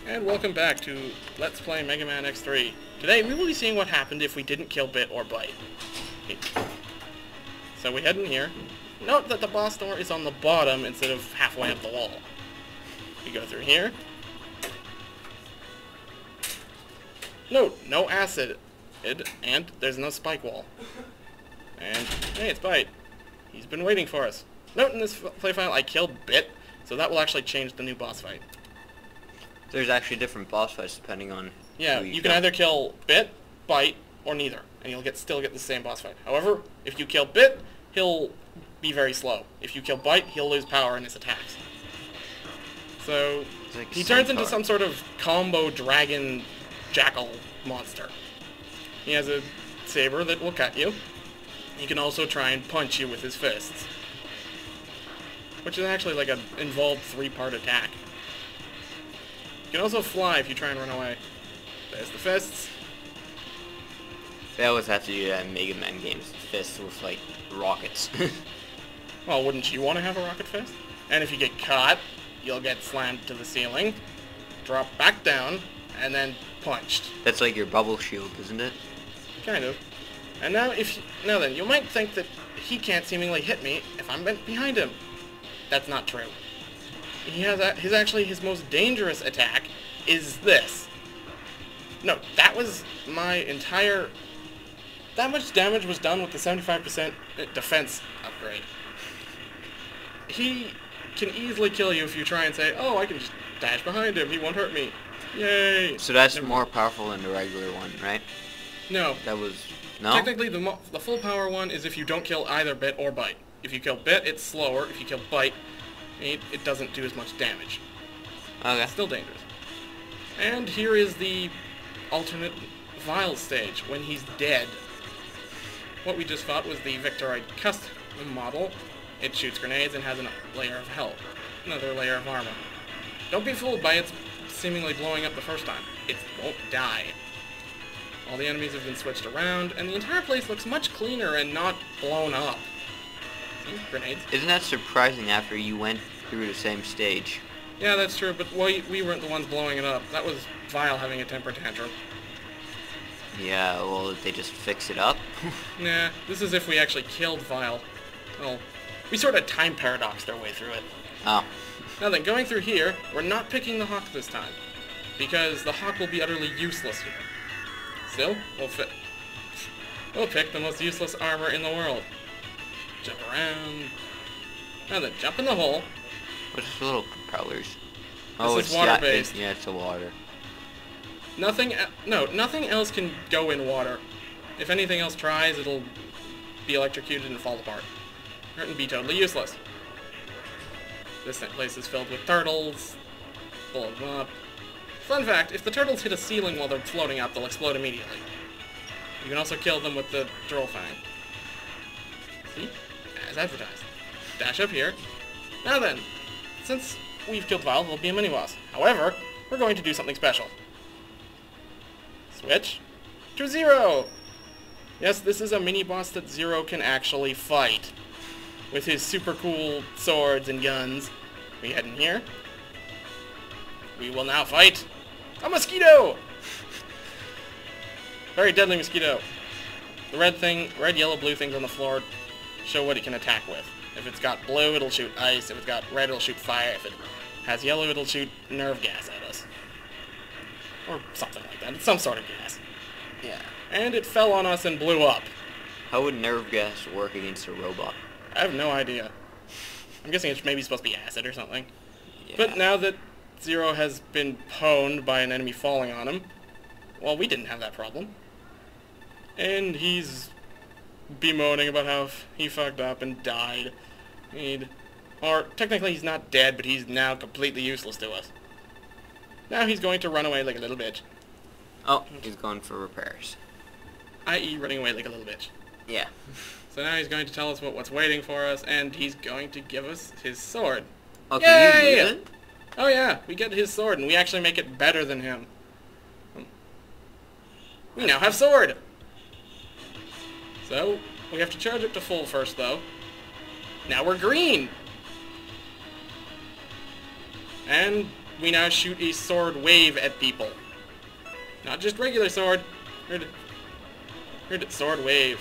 And welcome back to Let's Play Mega Man X3. Today we will be seeing what happened if we didn't kill Bit or Bite. Okay. So we head in here. Note that the boss door is on the bottom instead of halfway up the wall. We go through here. Note, no acid. And there's no spike wall. And, hey, it's Bite. He's been waiting for us. Note in this play file I killed Bit, so that will actually change the new boss fight. There's actually different boss fights depending on... Yeah, you can either kill Bit, Bite, or neither, and you'll still get the same boss fight. However, if you kill Bit, he'll be very slow. If you kill Bite, he'll lose power in his attacks. So, like he turns into some sort of combo dragon jackal monster. He has a saber that will cut you. He can also try and punch you with his fists, which is actually like an involved three-part attack. You can also fly if you try and run away. There's the fists. They always have to do that in Mega Man games. Fists with, like, rockets. Well, wouldn't you want to have a rocket fist? And if you get caught, you'll get slammed to the ceiling, drop back down, and then punched. That's like your bubble shield, isn't it? Kind of. And now then, you might think that he can't seemingly hit me if I'm behind him. That's not true. He has his most dangerous attack is this. No, that was my entire... That much damage was done with the 75% defense upgrade. He can easily kill you if you try and say, oh, I can just dash behind him, he won't hurt me. Yay! So that's more powerful than the regular one, right? No. That was... No? Technically, the full power one is if you don't kill either Bit or Bite. If you kill Bit, it's slower. If you kill Bite, it doesn't do as much damage. Okay. It's still dangerous. And here is the alternate Vile stage, when he's dead. What we just fought was the Victoroid custom model. It shoots grenades and has a layer of health. Another layer of armor. Don't be fooled by its seemingly blowing up the first time. It won't die. All the enemies have been switched around, and the entire place looks much cleaner and not blown up. See? Grenades. Isn't that surprising after you went through the same stage? Yeah, that's true, but we weren't the ones blowing it up. That was Vile having a temper tantrum. Yeah, well, did they just fix it up? Nah, this is if we actually killed Vile. Well, we sort of time paradoxed our way through it. Oh. Now then, going through here, we're not picking the Hawk this time, because the Hawk will be utterly useless here. Still, we'll pick the most useless armor in the world. Jump around. Now then, jump in the hole. What's the little propellers? This is water-based. Yeah, it's a water. Nothing else can go in water. If anything else tries, it'll be electrocuted and fall apart. And be totally useless. This place is filled with turtles. Blow them up. Fun fact, if the turtles hit a ceiling while they're floating up, they'll explode immediately. You can also kill them with the Droll Fang. See? As advertised. Dash up here. Now then, since we've killed Vile, there'll be a mini-boss. However, we're going to do something special. Switch to Zero! Yes, this is a mini-boss that Zero can actually fight. With his super cool swords and guns. We head in here. We will now fight a mosquito! Very deadly mosquito. The red, yellow, blue things on the floor show what it can attack with. If it's got blue, it'll shoot ice. If it's got red, it'll shoot fire. If it has yellow, it'll shoot nerve gas at us. Or something like that. It's some sort of gas. Yeah. And it fell on us and blew up. How would nerve gas work against a robot? I have no idea. I'm guessing it's maybe supposed to be acid or something. Yeah. But now that Zero has been pwned by an enemy falling on him, well, we didn't have that problem. And he's bemoaning about how he fucked up and died. Or, technically he's not dead, but he's now completely useless to us. Now he's going to run away like a little bitch. Oh, he's going for repairs. I.e. running away like a little bitch. Yeah. So now he's going to tell us what's waiting for us, and he's going to give us his sword. Oh, can you Yay! use it? Oh yeah, we get his sword, and we actually make it better than him. We now have sword! So, we have to charge up to full first, though. Now we're green! And we now shoot a sword wave at people. Not just regular sword. Heard it, sword wave.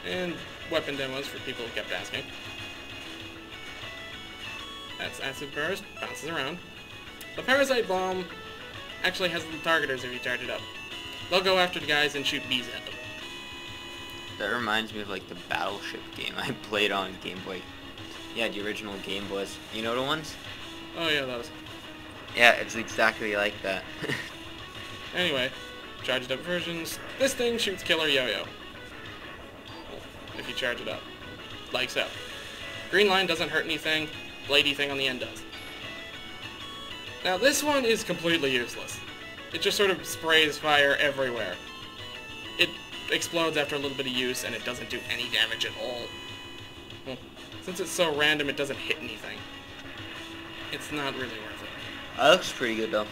And weapon demos for people who kept asking. That's acid burst, bounces around. The parasite bomb actually has little targeters if you charge it up. They'll go after the guys and shoot bees at them. That reminds me of like the Battleship game I played on Game Boy. Yeah, the original Game Boys. You know the ones? Oh yeah, those. Yeah, it's exactly like that. Anyway, charged up versions. This thing shoots killer yo-yo. If you charge it up. Like so. Green line doesn't hurt anything. Bladey thing on the end does. Now this one is completely useless. It just sort of sprays fire everywhere. It explodes after a little bit of use and it doesn't do any damage at all. Well, since it's so random it doesn't hit anything. It's not really worth it. That looks pretty good though.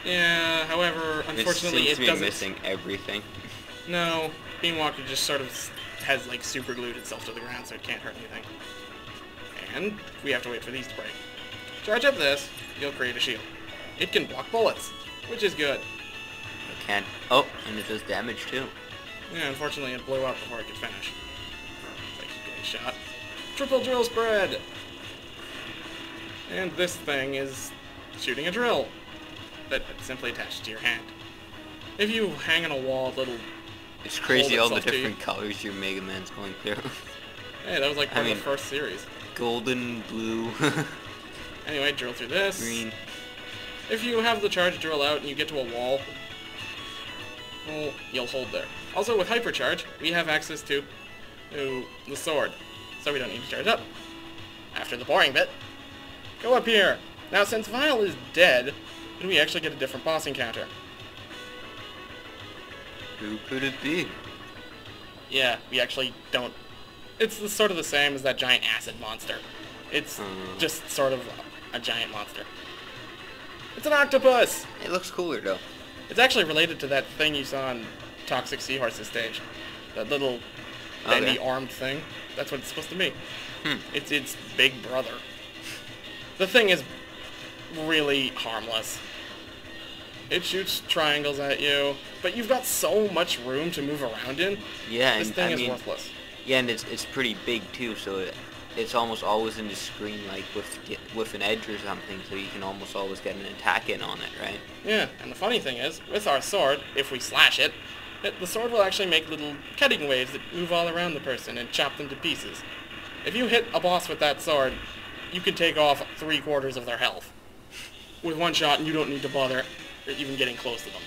Yeah, however, unfortunately it seems to be doesn't... missing everything. No, Beamwalker just sort of has like super glued itself to the ground so it can't hurt anything. And we have to wait for these to break. Charge up this, you'll create a shield. It can block bullets, which is good. It can. Oh, and it does damage too. Yeah, unfortunately it blew up before it could finish. It's like getting shot. Triple drill spread! And this thing is shooting a drill that simply attaches to your hand. If you hang on a wall, it'll It's crazy all the itself to you. different colors your Mega Man's going through. Hey, that was like part of the first series. Golden, blue, Anyway, drill through this. green. If you have the charge drill out and you get to a wall, well, you'll hold there. Also, with hypercharge, we have access to the sword, so we don't need to charge up. After the boring bit, go up here. Now, since Vile is dead, did we actually get a different boss encounter? Who could it be? Yeah, we actually don't. It's sort of the same as that giant acid monster. It's just sort of a giant monster. It's an octopus! It looks cooler though. It's actually related to that thing you saw on Toxic Seahorse's stage. That little bendy armed thing. That's what it's supposed to be. It's its big brother. The thing is really harmless. It shoots triangles at you, but you've got so much room to move around in. Yeah, This and thing I is mean, worthless. yeah, and it's pretty big too, so it's almost always in the screen, like with an edge or something, so you can almost always get an attack in on it, right? Yeah, and the funny thing is, with our sword, if we slash it, the sword will actually make little cutting waves that move all around the person and chop them to pieces. If you hit a boss with that sword, you can take off 3/4 of their health with one shot, and you don't need to bother even getting close to them.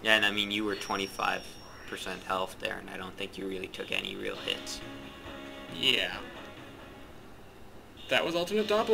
Yeah, and I mean, you were 25% health there, and I don't think you really took any real hits. Yeah. That was Alternate Doppler.